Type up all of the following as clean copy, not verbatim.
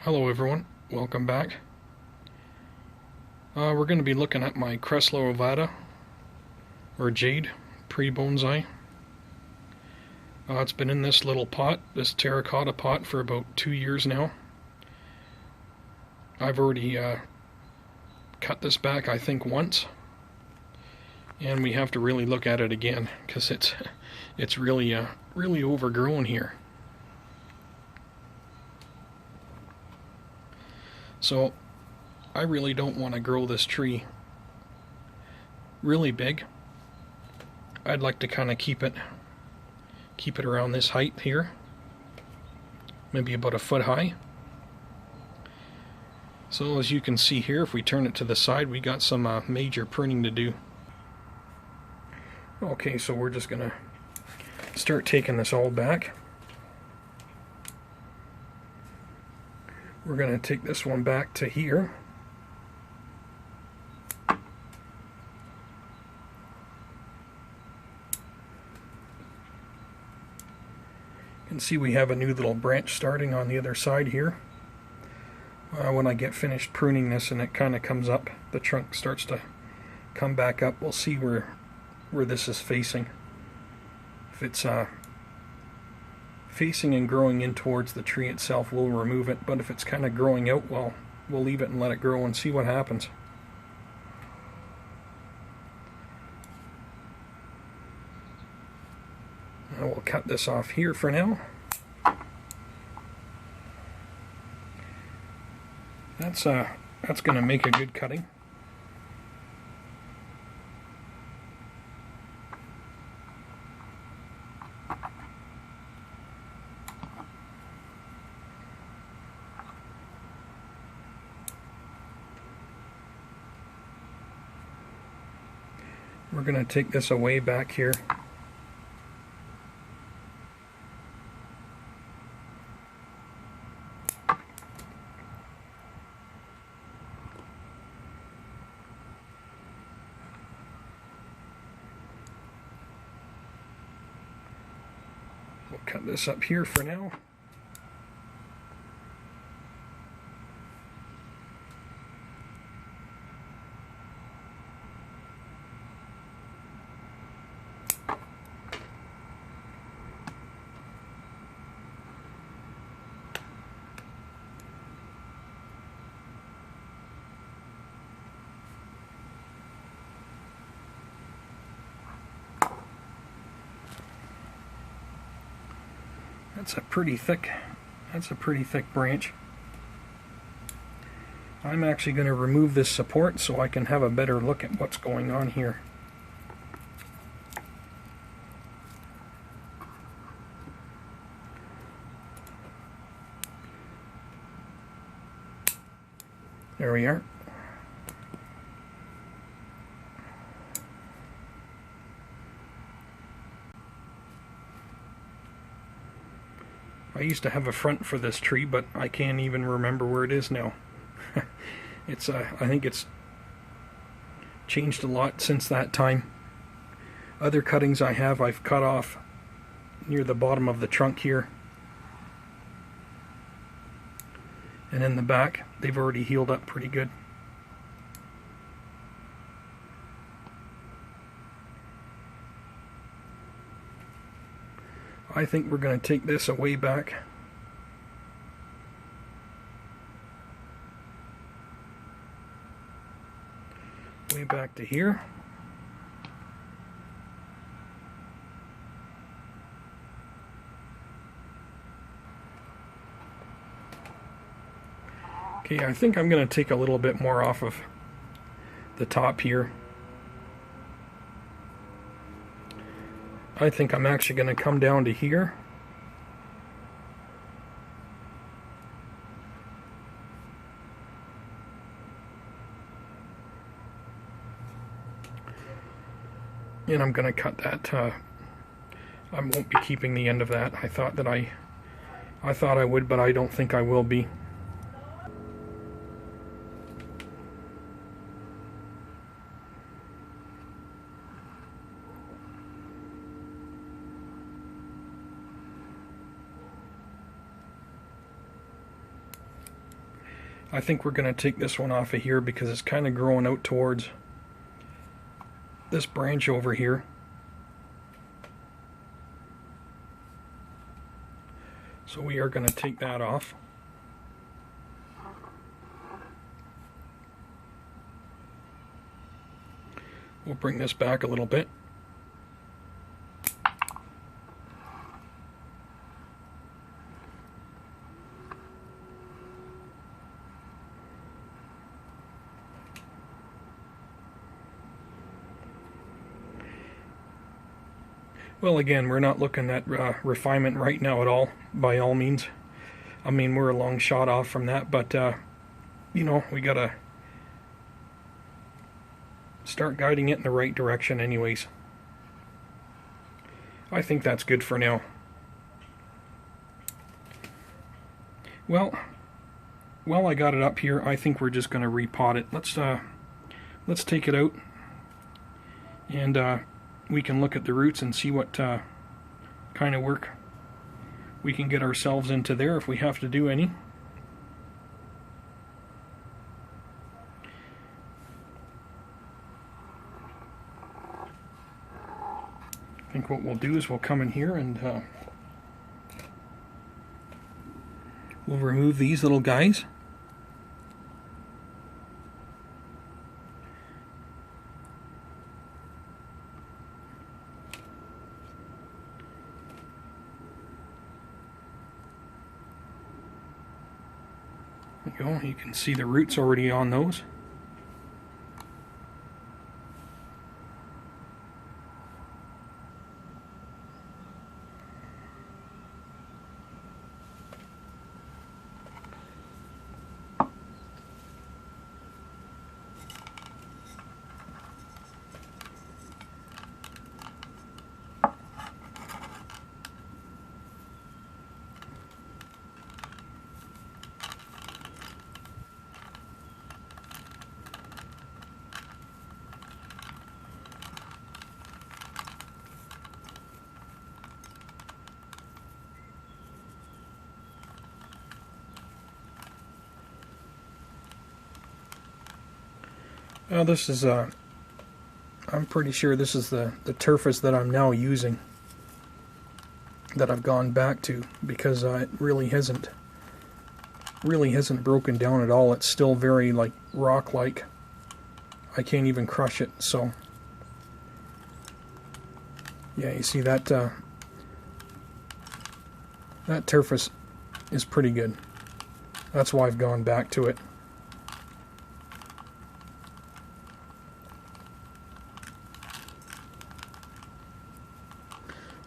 Hello everyone, welcome back. We're going to be looking at my Crassula ovata, or Jade, Pre Bonsai. It's been in this little pot, this terracotta pot, for about 2 years now. I've already cut this back, I think, once. And we have to really look at it again, because it's really overgrown here. So I really don't want to grow this tree really big. I'd like to kind of keep it around this height here, maybe about a foot high. So as you can see here, if we turn it to the side, we got some major pruning to do. Okay, so we're just gonna start taking this all back. We're going to take this one back to here. You can see we have a new little branch starting on the other side here. When I get finished pruning this and it kind of comes up, the trunk starts to come back up, we'll see where this is facing. If it's facing and growing in towards the tree itself, we'll remove it, but if it's kind of growing out, well, we'll leave it and let it grow and see what happens. I will cut this off here for now. That's going to make a good cutting. We're going to take this away back here. We'll cut this up here for now. That's a pretty thick branch. I'm actually going to remove this support so I can have a better look at what's going on here. There we are. I used to have a front for this tree, but I can't even remember where it is now. I think it's changed a lot since that time. Other cuttings I've cut off near the bottom of the trunk here. And in the back, they've already healed up pretty good. I think we're going to take this away back. Way back to here. Okay, I think I'm going to take a little bit more off of the top here. I think I'm actually going to come down to here. And I'm going to cut that. I won't be keeping the end of that. I thought I would, but I don't think I will be. I think we're going to take this one off of here because it's kind of growing out towards this branch over here. So we are going to take that off. We'll bring this back a little bit. Well, again, we're not looking at refinement right now at all, by all means. I mean, we're a long shot off from that, but, you know, we gotta start guiding it in the right direction anyways. I think that's good for now. Well, while I got it up here, I think we're just gonna repot it. Let's take it out, and we can look at the roots and see what kind of work we can get ourselves into there if we have to do any. I think what we'll do is we'll come in here and we'll remove these little guys. There you go. You can see the roots already on those. Now this is, I'm pretty sure this is the turfus that I'm now using, that I've gone back to, because it really hasn't broken down at all. It's still very like rock-like. I can't even crush it. So yeah, you see that that turfus is pretty good. That's why I've gone back to it.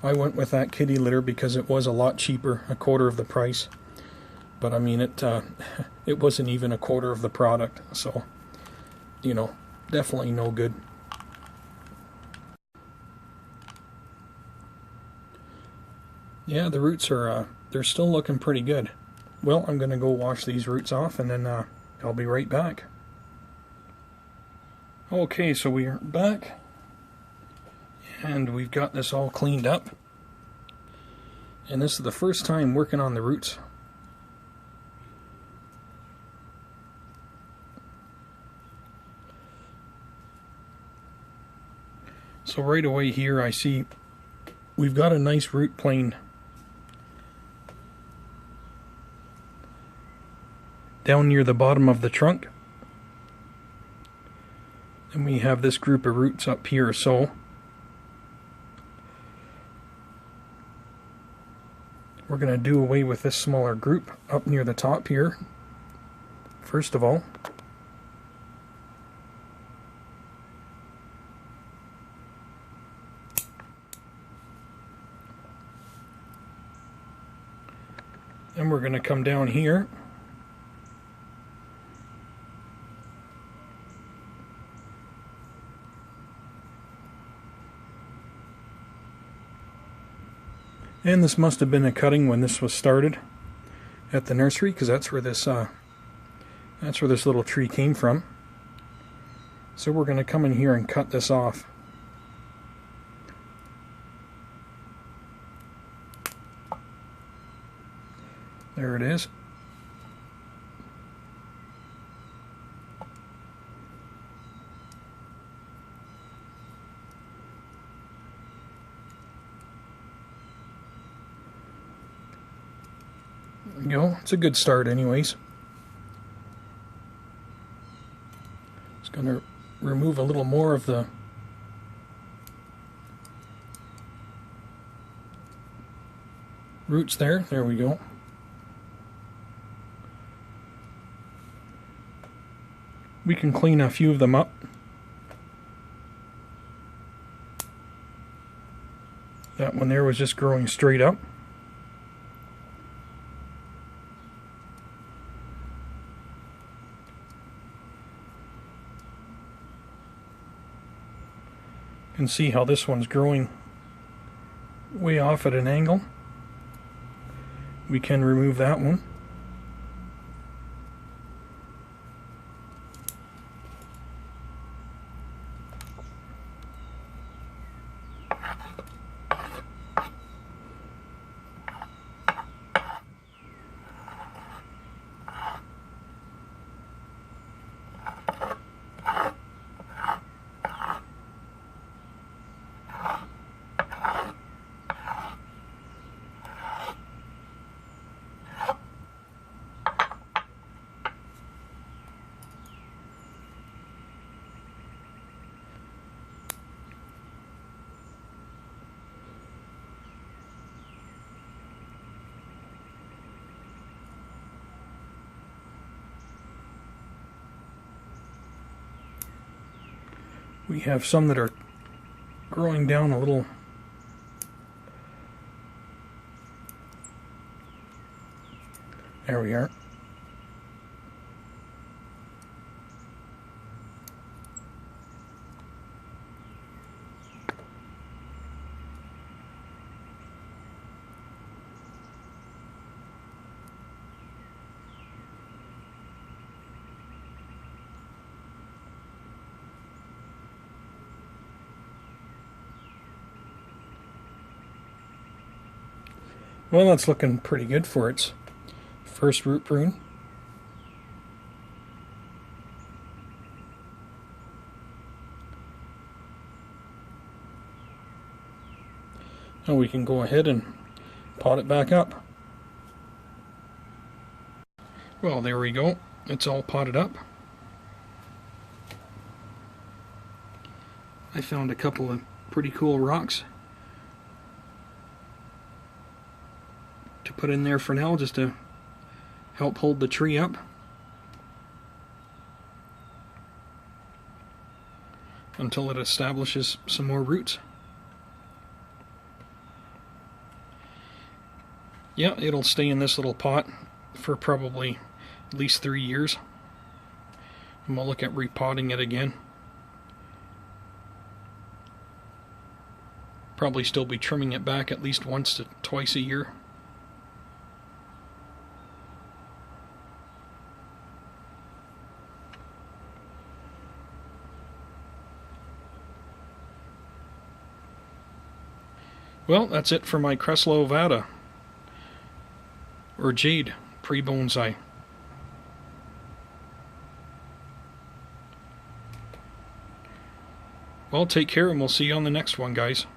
I went with that kitty litter because it was a lot cheaper, a quarter of the price. But I mean, it wasn't even a quarter of the product, so, you know, definitely no good. Yeah, the roots are, they're still looking pretty good. Well, I'm going to go wash these roots off, and then I'll be right back. Okay, so we are back. And we've got this all cleaned up. And this is the first time working on the roots. So right away here I see we've got a nice root plane down near the bottom of the trunk. And we have this group of roots up here, so we're going to do away with this smaller group up near the top here, first of all. Then we're going to come down here. And this must have been a cutting when this was started at the nursery, because that's where this little tree came from. So we're going to come in here and cut this off. There it is. There you go. It's a good start anyways. Just going to remove a little more of the roots there. There we go. We can clean a few of them up. That one there was just growing straight up. You can see how this one's growing way off at an angle. We can remove that one. We have some that are growing down a little. There we are. Well, that's looking pretty good for its first root prune. Now we can go ahead and pot it back up. Well, there we go. It's all potted up. I found a couple of pretty cool rocks to put in there for now, just to help hold the tree up. Until it establishes some more roots. Yeah, it'll stay in this little pot for probably at least 3 years. And we'll look at repotting it again. Probably still be trimming it back at least once to twice a year. Well, that's it for my Crassula ovata, or Jade, Pre Bonsai. Well, take care and we'll see you on the next one, guys.